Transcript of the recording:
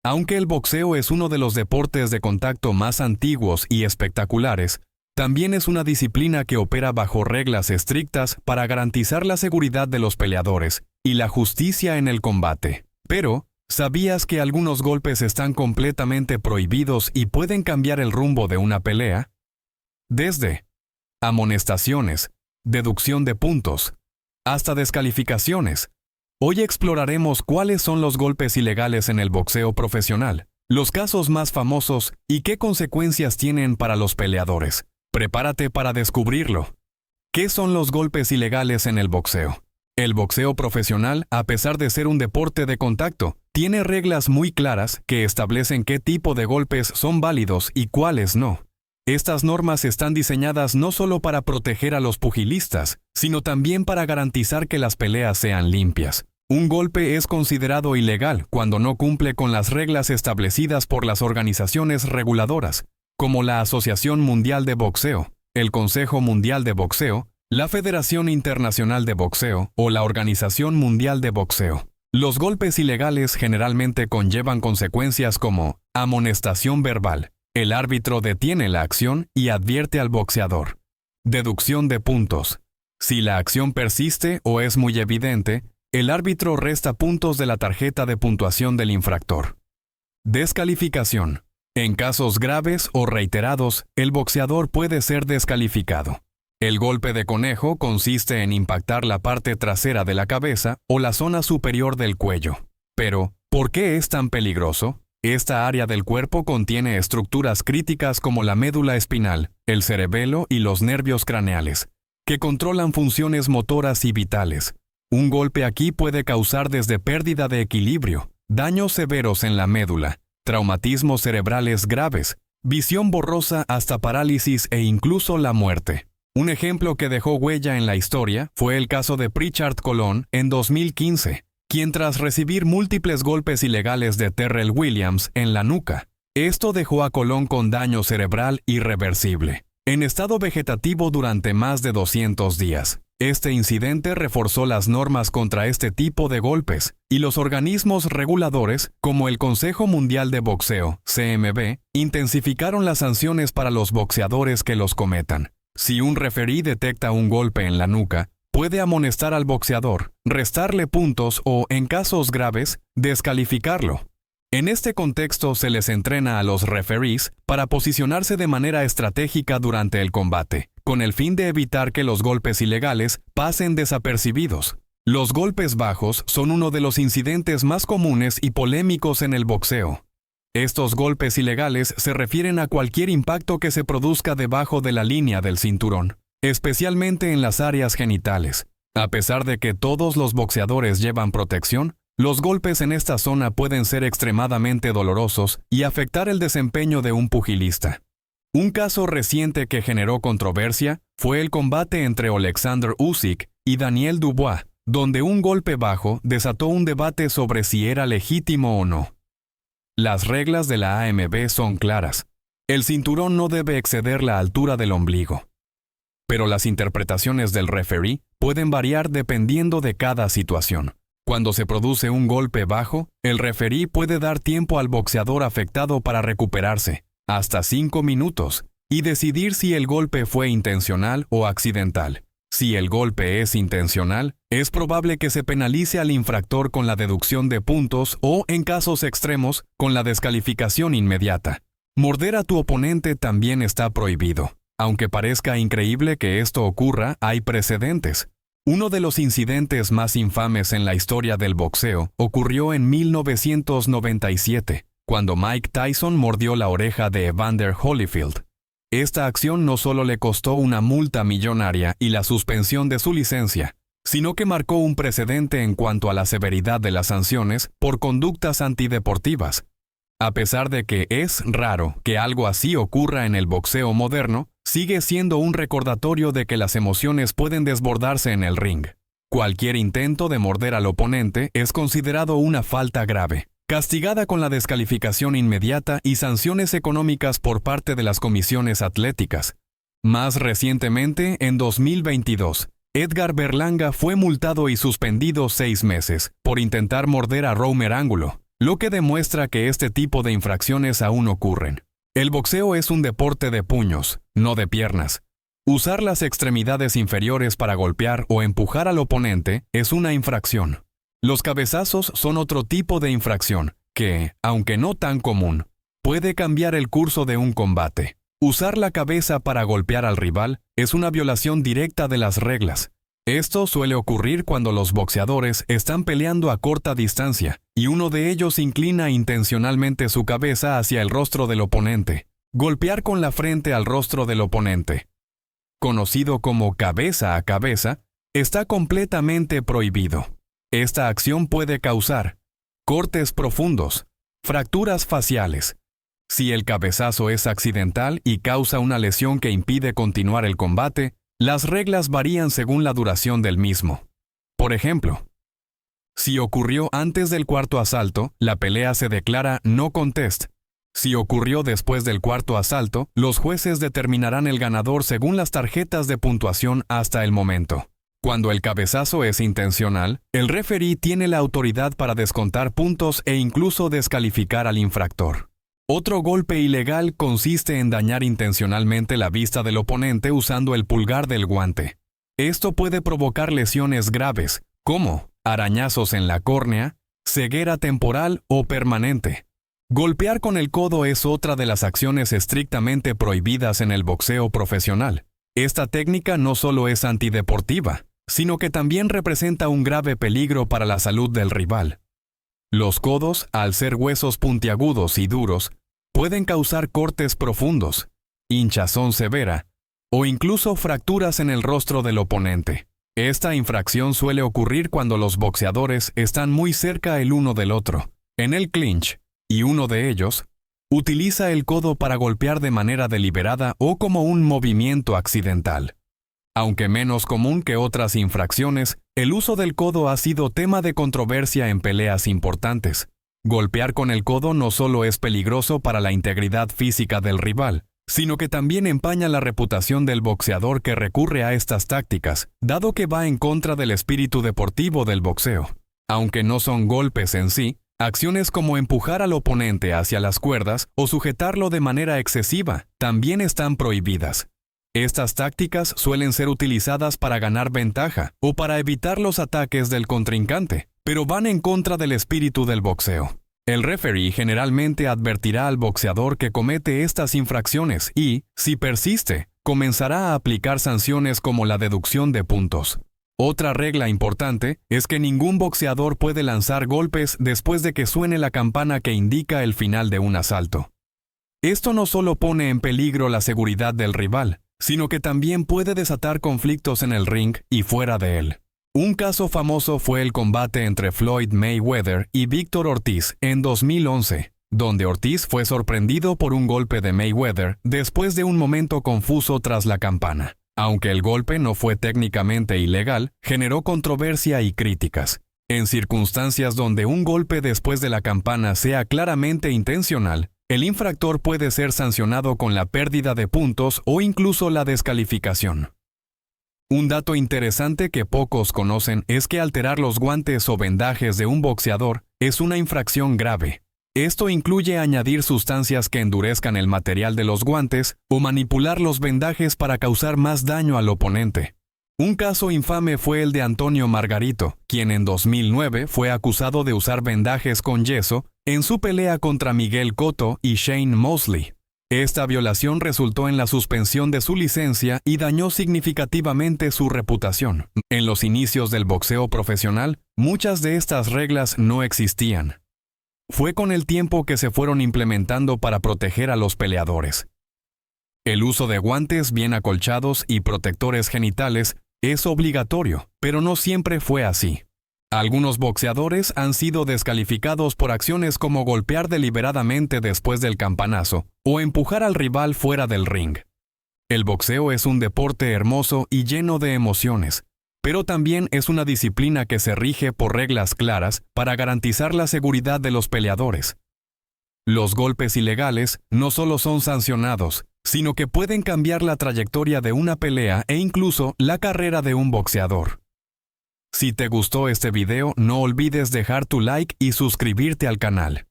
Aunque el boxeo es uno de los deportes de contacto más antiguos y espectaculares, también es una disciplina que opera bajo reglas estrictas para garantizar la seguridad de los peleadores y la justicia en el combate. Pero, ¿sabías que algunos golpes están completamente prohibidos y pueden cambiar el rumbo de una pelea? Desde amonestaciones, deducción de puntos, hasta descalificaciones. Hoy exploraremos cuáles son los golpes ilegales en el boxeo profesional, los casos más famosos y qué consecuencias tienen para los peleadores. Prepárate para descubrirlo. ¿Qué son los golpes ilegales en el boxeo? El boxeo profesional, a pesar de ser un deporte de contacto, tiene reglas muy claras que establecen qué tipo de golpes son válidos y cuáles no. Estas normas están diseñadas no solo para proteger a los pugilistas, sino también para garantizar que las peleas sean limpias. Un golpe es considerado ilegal cuando no cumple con las reglas establecidas por las organizaciones reguladoras, como la Asociación Mundial de Boxeo, el Consejo Mundial de Boxeo, la Federación Internacional de Boxeo o la Organización Mundial de Boxeo. Los golpes ilegales generalmente conllevan consecuencias como amonestación verbal. El árbitro detiene la acción y advierte al boxeador. Deducción de puntos. Si la acción persiste o es muy evidente, el árbitro resta puntos de la tarjeta de puntuación del infractor. Descalificación. En casos graves o reiterados, el boxeador puede ser descalificado. El golpe de conejo consiste en impactar la parte trasera de la cabeza o la zona superior del cuello. Pero, ¿por qué es tan peligroso? Esta área del cuerpo contiene estructuras críticas como la médula espinal, el cerebelo y los nervios craneales, que controlan funciones motoras y vitales. Un golpe aquí puede causar desde pérdida de equilibrio, daños severos en la médula, traumatismos cerebrales graves, visión borrosa hasta parálisis e incluso la muerte. Un ejemplo que dejó huella en la historia fue el caso de Pritchard Colón en 2015, quien tras recibir múltiples golpes ilegales de Terrell Williams en la nuca, esto dejó a Colón con daño cerebral irreversible, en estado vegetativo durante más de 200 días. Este incidente reforzó las normas contra este tipo de golpes, y los organismos reguladores, como el Consejo Mundial de Boxeo, CMB, intensificaron las sanciones para los boxeadores que los cometan. Si un referí detecta un golpe en la nuca, puede amonestar al boxeador, restarle puntos o, en casos graves, descalificarlo. En este contexto se les entrena a los referees para posicionarse de manera estratégica durante el combate, con el fin de evitar que los golpes ilegales pasen desapercibidos. Los golpes bajos son uno de los incidentes más comunes y polémicos en el boxeo. Estos golpes ilegales se refieren a cualquier impacto que se produzca debajo de la línea del cinturón, especialmente en las áreas genitales. A pesar de que todos los boxeadores llevan protección, los golpes en esta zona pueden ser extremadamente dolorosos y afectar el desempeño de un pugilista. Un caso reciente que generó controversia fue el combate entre Alexander Usyk y Daniel Dubois, donde un golpe bajo desató un debate sobre si era legítimo o no. Las reglas de la AMB son claras. El cinturón no debe exceder la altura del ombligo. Pero las interpretaciones del referee pueden variar dependiendo de cada situación. Cuando se produce un golpe bajo, el referí puede dar tiempo al boxeador afectado para recuperarse, hasta 5 minutos, y decidir si el golpe fue intencional o accidental. Si el golpe es intencional, es probable que se penalice al infractor con la deducción de puntos o, en casos extremos, con la descalificación inmediata. Morder a tu oponente también está prohibido. Aunque parezca increíble que esto ocurra, hay precedentes. Uno de los incidentes más infames en la historia del boxeo ocurrió en 1997, cuando Mike Tyson mordió la oreja de Evander Holyfield. Esta acción no solo le costó una multa millonaria y la suspensión de su licencia, sino que marcó un precedente en cuanto a la severidad de las sanciones por conductas antideportivas. A pesar de que es raro que algo así ocurra en el boxeo moderno, sigue siendo un recordatorio de que las emociones pueden desbordarse en el ring. Cualquier intento de morder al oponente es considerado una falta grave, castigada con la descalificación inmediata y sanciones económicas por parte de las comisiones atléticas. Más recientemente, en 2022, Edgar Berlanga fue multado y suspendido 6 meses por intentar morder a Romer Angulo, lo que demuestra que este tipo de infracciones aún ocurren. El boxeo es un deporte de puños, no de piernas. Usar las extremidades inferiores para golpear o empujar al oponente es una infracción. Los cabezazos son otro tipo de infracción que, aunque no tan común, puede cambiar el curso de un combate. Usar la cabeza para golpear al rival es una violación directa de las reglas. Esto suele ocurrir cuando los boxeadores están peleando a corta distancia y uno de ellos inclina intencionalmente su cabeza hacia el rostro del oponente. Golpear con la frente al rostro del oponente, conocido como cabeza a cabeza, está completamente prohibido. Esta acción puede causar cortes profundos, fracturas faciales. Si el cabezazo es accidental y causa una lesión que impide continuar el combate, las reglas varían según la duración del mismo. Por ejemplo, si ocurrió antes del cuarto asalto, la pelea se declara no contest. Si ocurrió después del cuarto asalto, los jueces determinarán el ganador según las tarjetas de puntuación hasta el momento. Cuando el cabezazo es intencional, el referee tiene la autoridad para descontar puntos e incluso descalificar al infractor. Otro golpe ilegal consiste en dañar intencionalmente la vista del oponente usando el pulgar del guante. Esto puede provocar lesiones graves, como arañazos en la córnea, ceguera temporal o permanente. Golpear con el codo es otra de las acciones estrictamente prohibidas en el boxeo profesional. Esta técnica no solo es antideportiva, sino que también representa un grave peligro para la salud del rival. Los codos, al ser huesos puntiagudos y duros, pueden causar cortes profundos, hinchazón severa o incluso fracturas en el rostro del oponente. Esta infracción suele ocurrir cuando los boxeadores están muy cerca el uno del otro, en el clinch, y uno de ellos utiliza el codo para golpear de manera deliberada o como un movimiento accidental. Aunque menos común que otras infracciones, el uso del codo ha sido tema de controversia en peleas importantes. Golpear con el codo no solo es peligroso para la integridad física del rival, sino que también empaña la reputación del boxeador que recurre a estas tácticas, dado que va en contra del espíritu deportivo del boxeo. Aunque no son golpes en sí, acciones como empujar al oponente hacia las cuerdas o sujetarlo de manera excesiva también están prohibidas. Estas tácticas suelen ser utilizadas para ganar ventaja o para evitar los ataques del contrincante, pero van en contra del espíritu del boxeo. El referee generalmente advertirá al boxeador que comete estas infracciones y, si persiste, comenzará a aplicar sanciones como la deducción de puntos. Otra regla importante es que ningún boxeador puede lanzar golpes después de que suene la campana que indica el final de un asalto. Esto no solo pone en peligro la seguridad del rival, sino que también puede desatar conflictos en el ring y fuera de él. Un caso famoso fue el combate entre Floyd Mayweather y Víctor Ortiz en 2011, donde Ortiz fue sorprendido por un golpe de Mayweather después de un momento confuso tras la campana. Aunque el golpe no fue técnicamente ilegal, generó controversia y críticas. En circunstancias donde un golpe después de la campana sea claramente intencional, el infractor puede ser sancionado con la pérdida de puntos o incluso la descalificación. Un dato interesante que pocos conocen es que alterar los guantes o vendajes de un boxeador es una infracción grave. Esto incluye añadir sustancias que endurezcan el material de los guantes o manipular los vendajes para causar más daño al oponente. Un caso infame fue el de Antonio Margarito, quien en 2009 fue acusado de usar vendajes con yeso en su pelea contra Miguel Cotto y Shane Mosley. Esta violación resultó en la suspensión de su licencia y dañó significativamente su reputación. En los inicios del boxeo profesional, muchas de estas reglas no existían. Fue con el tiempo que se fueron implementando para proteger a los peleadores. El uso de guantes bien acolchados y protectores genitales es obligatorio, pero no siempre fue así. Algunos boxeadores han sido descalificados por acciones como golpear deliberadamente después del campanazo o empujar al rival fuera del ring. El boxeo es un deporte hermoso y lleno de emociones, pero también es una disciplina que se rige por reglas claras para garantizar la seguridad de los peleadores. Los golpes ilegales no solo son sancionados, sino que pueden cambiar la trayectoria de una pelea e incluso la carrera de un boxeador. Si te gustó este video, no olvides dejar tu like y suscribirte al canal.